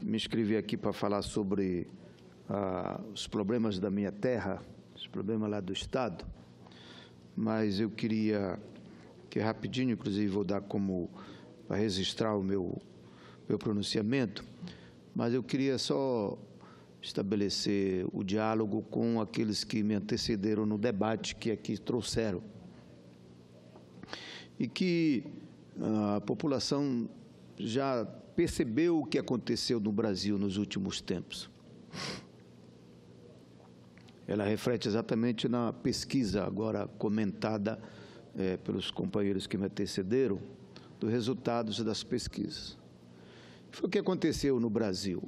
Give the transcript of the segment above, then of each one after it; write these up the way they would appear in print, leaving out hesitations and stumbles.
me inscrevi aqui para falar sobre os problemas da minha terra, os problemas lá do Estado, mas eu queria que rapidinho, inclusive vou dar como para registrar o meu pronunciamento, mas eu queria só estabelecer o diálogo com aqueles que me antecederam no debate que aqui trouxeram. E que a população já percebeu o que aconteceu no Brasil nos últimos tempos. Ela reflete exatamente na pesquisa agora comentada pelos companheiros que me antecederam, dos resultados das pesquisas. Foi o que aconteceu no Brasil.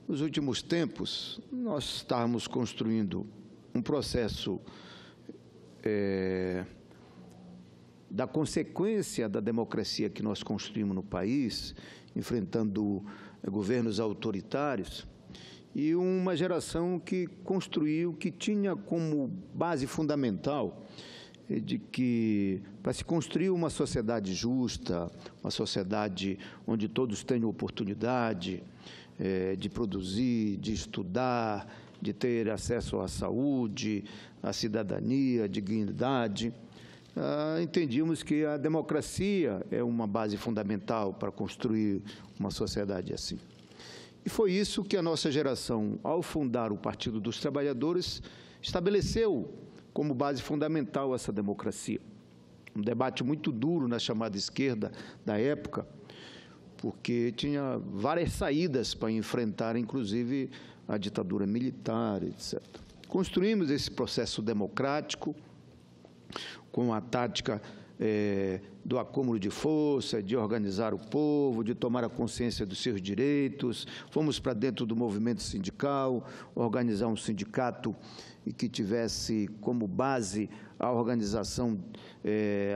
Nos últimos tempos, nós estávamos construindo um processo da consequência da democracia que nós construímos no país, enfrentando governos autoritários, e uma geração que construiu, que tinha como base fundamental de que, para se construir uma sociedade justa, uma sociedade onde todos tenham oportunidade de produzir, de estudar, de ter acesso à saúde, à cidadania, à dignidade, entendíamos que a democracia é uma base fundamental para construir uma sociedade assim. E foi isso que a nossa geração, ao fundar o Partido dos Trabalhadores, estabeleceu como base fundamental essa democracia. Um debate muito duro na chamada esquerda da época, porque tinha várias saídas para enfrentar, inclusive, a ditadura militar, etc. Construímos esse processo democrático com a tática do acúmulo de força, de organizar o povo, de tomar a consciência dos seus direitos. Fomos para dentro do movimento sindical, organizar um sindicato e que tivesse como base a organização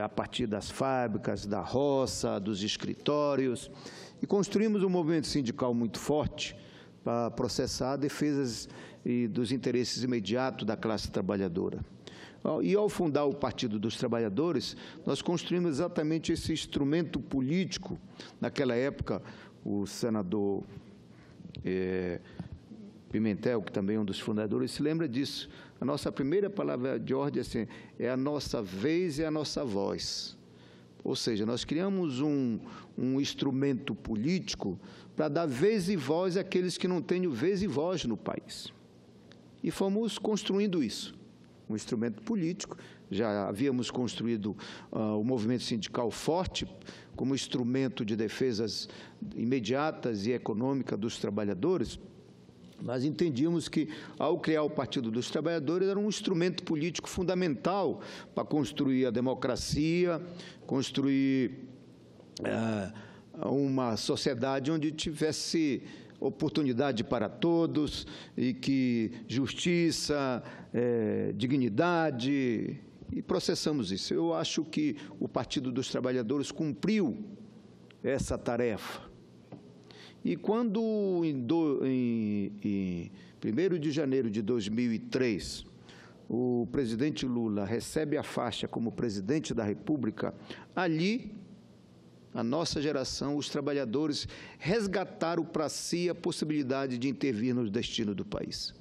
a partir das fábricas, da roça, dos escritórios. E construímos um movimento sindical muito forte para processar defesas dos interesses imediatos da classe trabalhadora. E, ao fundar o Partido dos Trabalhadores, nós construímos exatamente esse instrumento político. Naquela época, o senador Pimentel, que também é um dos fundadores, se lembra disso. A nossa primeira palavra de ordem assim, é a nossa vez e a nossa voz. Ou seja, nós criamos um instrumento político para dar vez e voz àqueles que não têm vez e voz no país. E fomos construindo isso. Um instrumento político, já havíamos construído o movimento sindical forte como instrumento de defesas imediatas e econômicas dos trabalhadores, mas entendíamos que, ao criar o Partido dos Trabalhadores, era um instrumento político fundamental para construir a democracia, construir uma sociedade onde tivesse oportunidade para todos e que justiça, dignidade, e processamos isso. Eu acho que o Partido dos Trabalhadores cumpriu essa tarefa. E quando, em 1º de janeiro de 2003, o presidente Lula recebe a faixa como presidente da República, ali a nossa geração, os trabalhadores, resgataram para si a possibilidade de intervir no destino do país.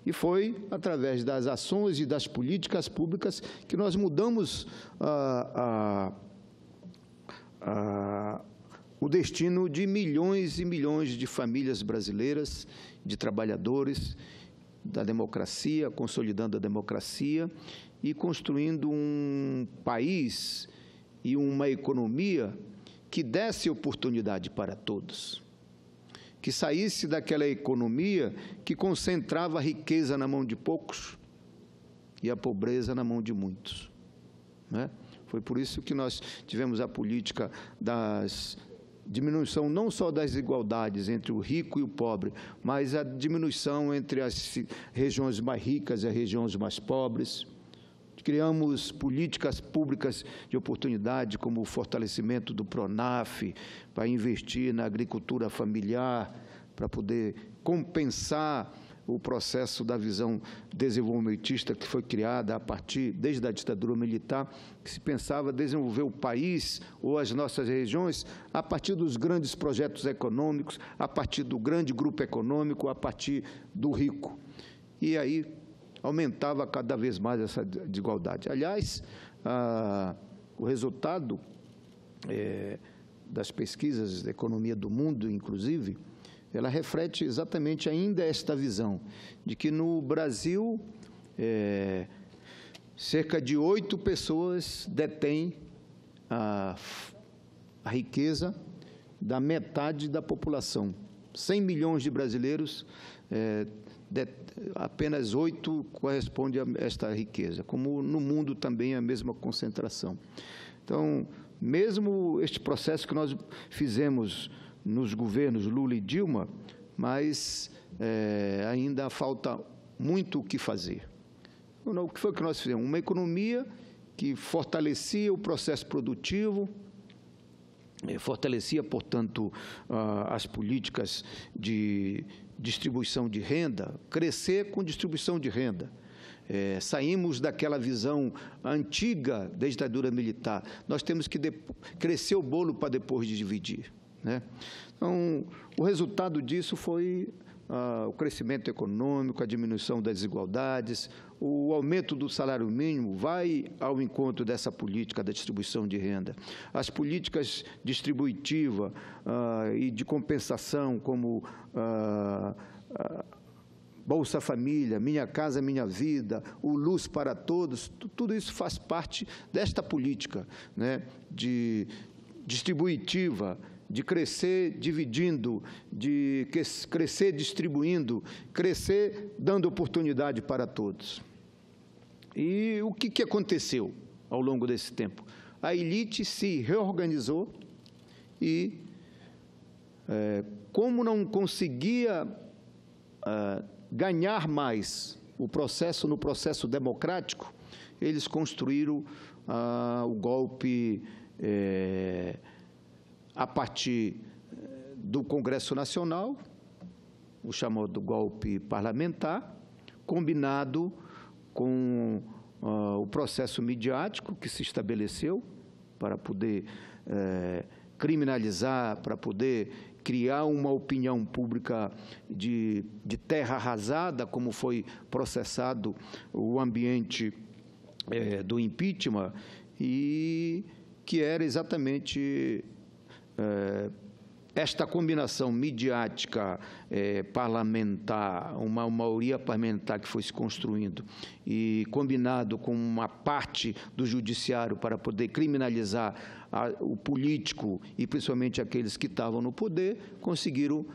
E foi através das ações e das políticas públicas que nós mudamos o destino de milhões e milhões de famílias brasileiras, de trabalhadores, da democracia, consolidando a democracia e construindo um país e uma economia que desse oportunidade para todos, que saísse daquela economia que concentrava a riqueza na mão de poucos e a pobreza na mão de muitos, né? Foi por isso que nós tivemos a política das diminuição não só das desigualdades entre o rico e o pobre, mas a diminuição entre as regiões mais ricas e as regiões mais pobres. Criamos políticas públicas de oportunidade, como o fortalecimento do PRONAF, para investir na agricultura familiar, para poder compensar o processo da visão desenvolvimentista que foi criada desde a ditadura militar, que se pensava desenvolver o país ou as nossas regiões a partir dos grandes projetos econômicos, a partir do grande grupo econômico, a partir do rico. E aí aumentava cada vez mais essa desigualdade. Aliás, o resultado das pesquisas da economia do mundo, inclusive, ela reflete exatamente ainda esta visão de que no Brasil cerca de 8 pessoas detêm a riqueza da metade da população. 100 milhões de brasileiros, apenas 8 correspondem a esta riqueza, como no mundo também a mesma concentração. Então, mesmo este processo que nós fizemos nos governos Lula e Dilma, mas ainda falta muito o que fazer. O que foi que nós fizemos? Uma economia que fortalecia o processo produtivo, fortalecia, portanto, as políticas de distribuição de renda, crescer com distribuição de renda. Saímos daquela visão antiga da ditadura militar. Nós temos que crescer o bolo para depois de dividir, né? Então, o resultado disso foi o crescimento econômico, a diminuição das desigualdades, o aumento do salário mínimo vai ao encontro dessa política da distribuição de renda. As políticas distributivas e de compensação, como Bolsa Família, Minha Casa Minha Vida, o Luz para Todos, tudo isso faz parte desta política, né, distributiva, de crescer dividindo, de crescer distribuindo, crescer dando oportunidade para todos. E o que aconteceu ao longo desse tempo? A elite se reorganizou e, como não conseguia ganhar mais no processo democrático, eles construíram o golpe a partir do Congresso Nacional, o chamado golpe parlamentar, combinado com o processo midiático que se estabeleceu para poder criminalizar, para poder criar uma opinião pública de terra arrasada, como foi processado o ambiente do impeachment, e que era exatamente esta combinação midiática parlamentar, uma maioria parlamentar que foi se construindo, e combinado com uma parte do judiciário para poder criminalizar o político e principalmente aqueles que estavam no poder, conseguiram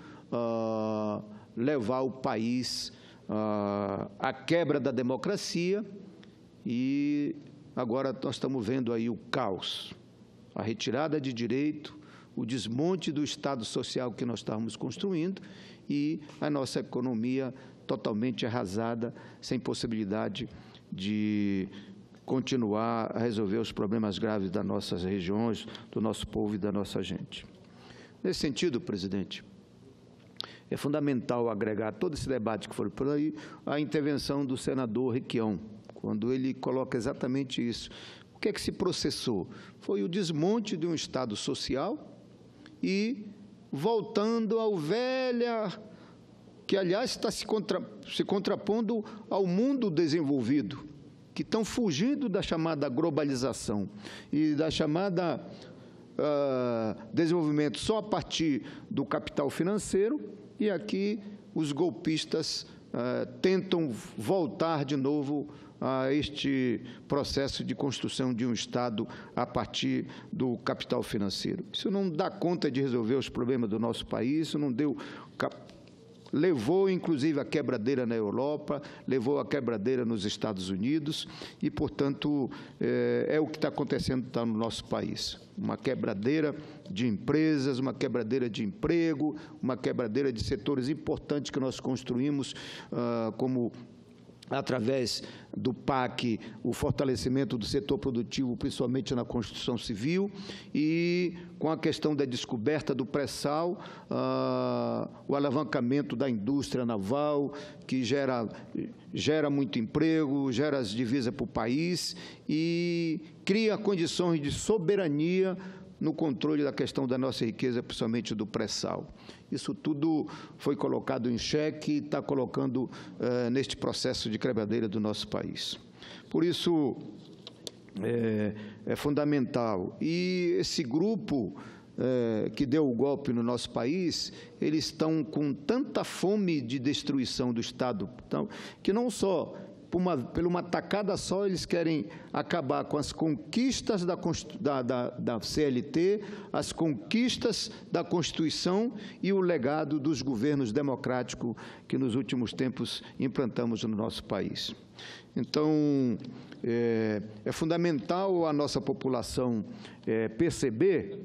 levar o país à quebra da democracia, e agora nós estamos vendo aí o caos, a retirada de direito, o desmonte do Estado social que nós estávamos construindo e a nossa economia totalmente arrasada, sem possibilidade de continuar a resolver os problemas graves das nossas regiões, do nosso povo e da nossa gente. Nesse sentido, presidente, é fundamental agregar todo esse debate que foi por aí a intervenção do senador Requião, quando ele coloca exatamente isso. O que é que se processou? Foi o desmonte de um Estado social e voltando ao velha, que, aliás, está se contrapondo ao mundo desenvolvido, que estão fugindo da chamada globalização e da chamada desenvolvimento só a partir do capital financeiro, e aqui os golpistas tentam voltar de novo a este processo de construção de um Estado a partir do capital financeiro. Isso não dá conta de resolver os problemas do nosso país, isso não levou, inclusive, a quebradeira na Europa, levou a quebradeira nos Estados Unidos e, portanto, é o que está acontecendo no nosso país. Uma quebradeira de empresas, uma quebradeira de emprego, uma quebradeira de setores importantes que nós construímos, como através do PAC, o fortalecimento do setor produtivo, principalmente na construção civil, e com a questão da descoberta do pré-sal, o alavancamento da indústria naval, que gera muito emprego, gera as divisas para o país e cria condições de soberania no controle da questão da nossa riqueza, principalmente do pré-sal. Isso tudo foi colocado em xeque e está colocando neste processo de quebradeira do nosso país. Por isso, é fundamental. E esse grupo que deu o golpe no nosso país, eles estão com tanta fome de destruição do Estado, então, que não só por uma tacada só, eles querem acabar com as conquistas da CLT, as conquistas da Constituição e o legado dos governos democráticos que nos últimos tempos implantamos no nosso país. Então, é fundamental a nossa população perceber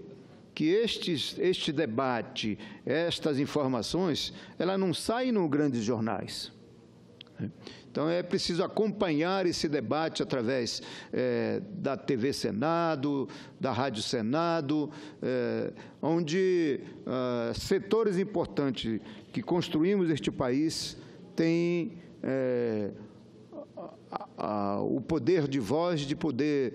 que este debate, estas informações, ela não saem nos grandes jornais. Então, é preciso acompanhar esse debate através da TV Senado, da Rádio Senado, onde setores importantes que construímos este país têm o poder de voz, de poder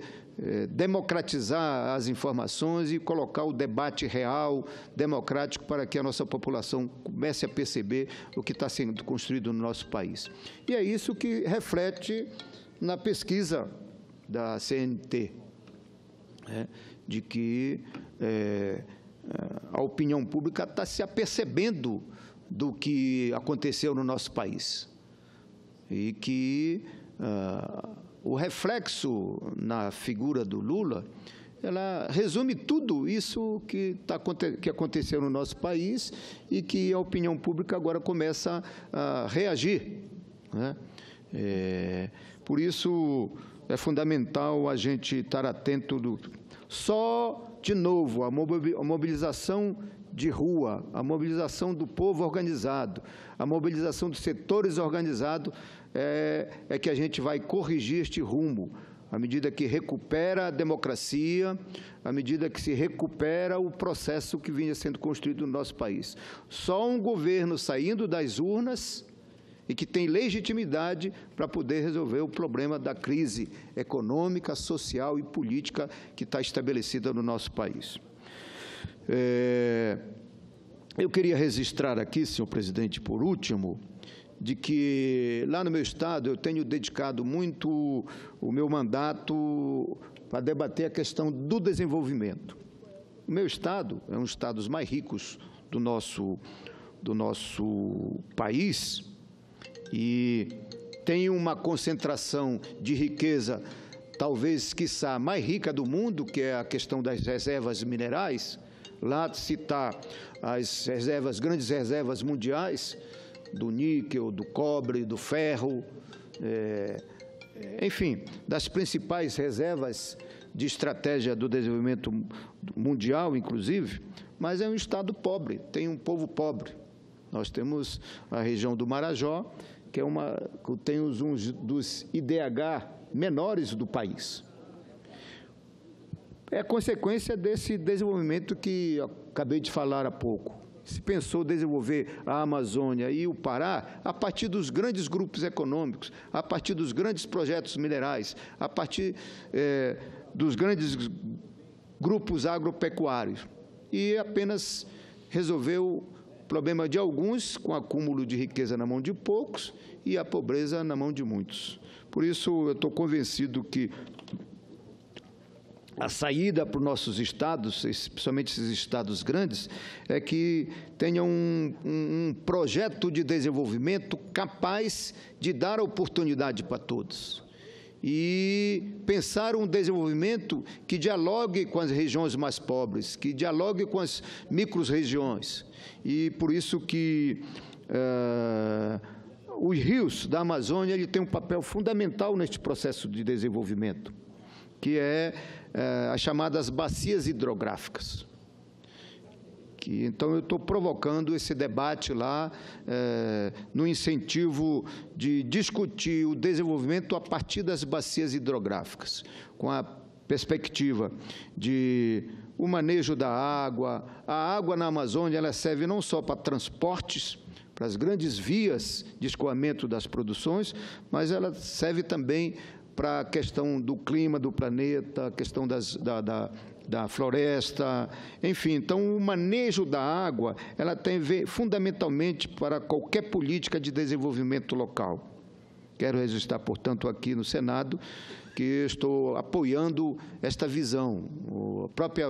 democratizar as informações e colocar o debate real, democrático, para que a nossa população comece a perceber o que está sendo construído no nosso país. E é isso que reflete na pesquisa da CNT, de que a opinião pública está se apercebendo do que aconteceu no nosso país e que o reflexo na figura do Lula, ela resume tudo isso que aconteceu no nosso país e que a opinião pública agora começa a reagir, né? Por isso, é fundamental a gente estar atento de novo, a mobilização de rua, a mobilização do povo organizado, a mobilização dos setores organizados, é que a gente vai corrigir este rumo, à medida que recupera a democracia, à medida que se recupera o processo que vinha sendo construído no nosso país. Só um governo saindo das urnas e que tem legitimidade para poder resolver o problema da crise econômica, social e política que está estabelecida no nosso país. Eu queria registrar aqui, senhor presidente, por último, de que lá no meu estado eu tenho dedicado muito o meu mandato para debater a questão do desenvolvimento. O meu estado é um dos estados mais ricos do nosso país e tem uma concentração de riqueza, talvez, quiçá, mais rica do mundo, que é a questão das reservas minerais. Lá se está as reservas, grandes reservas mundiais, do níquel, do cobre, do ferro, enfim, das principais reservas de estratégia do desenvolvimento mundial, inclusive, mas é um estado pobre, tem um povo pobre. Nós temos a região do Marajó, que tem um dos IDH menores do país. É consequência desse desenvolvimento que eu acabei de falar há pouco. Se pensou desenvolver a Amazônia e o Pará a partir dos grandes grupos econômicos, a partir dos grandes projetos minerais, a partir dos grandes grupos agropecuários. E apenas resolveu o problema de alguns, com acúmulo de riqueza na mão de poucos e a pobreza na mão de muitos. Por isso, eu estou convencido que a saída para os nossos estados, especialmente esses estados grandes, é que tenham um projeto de desenvolvimento capaz de dar oportunidade para todos. E pensar um desenvolvimento que dialogue com as regiões mais pobres, que dialogue com as micro-regiões. E por isso que os rios da Amazônia ele tem um papel fundamental neste processo de desenvolvimento, que é as chamadas bacias hidrográficas, Então, eu estou provocando esse debate lá no incentivo de discutir o desenvolvimento a partir das bacias hidrográficas, com a perspectiva de o manejo da água. A água na Amazônia ela serve não só para transportes, para as grandes vias de escoamento das produções, mas ela serve também para a questão do clima do planeta, a questão da floresta, enfim. Então, o manejo da água, ela tem a ver fundamentalmente para qualquer política de desenvolvimento local. Quero registrar, portanto, aqui no Senado, que estou apoiando esta visão. A própria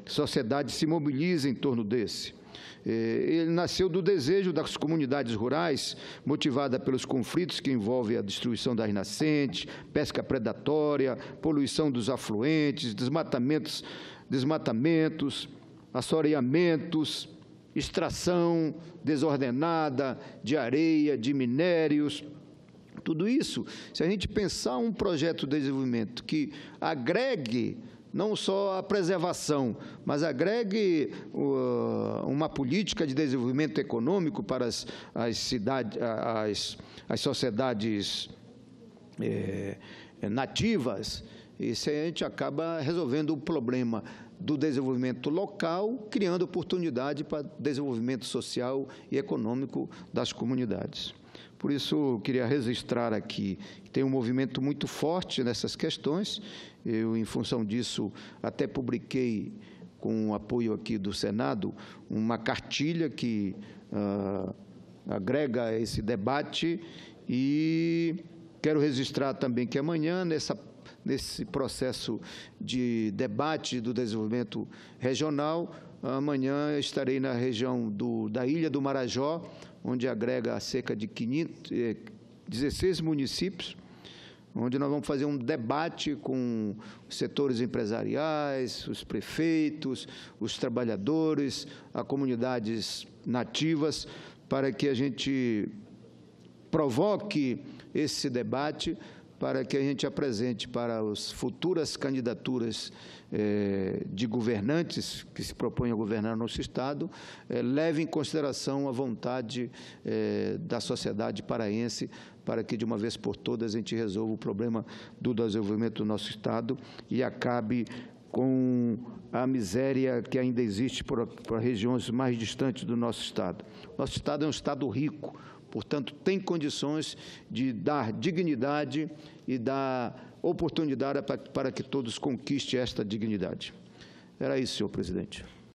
sociedade se mobiliza em torno desse. Ele nasceu do desejo das comunidades rurais, motivada pelos conflitos que envolvem a destruição das nascentes, pesca predatória, poluição dos afluentes, desmatamentos, assoreamentos, extração desordenada de areia, de minérios. Tudo isso, se a gente pensar um projeto de desenvolvimento que agregue não só a preservação, mas agregue uma política de desenvolvimento econômico para as sociedades nativas, isso a gente acaba resolvendo o problema do desenvolvimento local, criando oportunidade para desenvolvimento social e econômico das comunidades. Por isso, eu queria registrar aqui que tem um movimento muito forte nessas questões. Eu, em função disso, até publiquei, com o apoio aqui do Senado, uma cartilha que agrega esse debate, e quero registrar também que amanhã, nesse processo de debate do desenvolvimento regional, amanhã estarei na região da Ilha do Marajó, onde agrega cerca de 16 municípios, onde nós vamos fazer um debate com os setores empresariais, os prefeitos, os trabalhadores, as comunidades nativas, para que a gente provoque esse debate, para que a gente apresente para as futuras candidaturas de governantes que se propõem a governar o nosso Estado, leve em consideração a vontade da sociedade paraense, para que, de uma vez por todas, a gente resolva o problema do desenvolvimento do nosso Estado e acabe com a miséria que ainda existe para regiões mais distantes do nosso Estado. Nosso Estado é um Estado rico, portanto, tem condições de dar dignidade e dar oportunidade para que todos conquistem esta dignidade. Era isso, senhor presidente.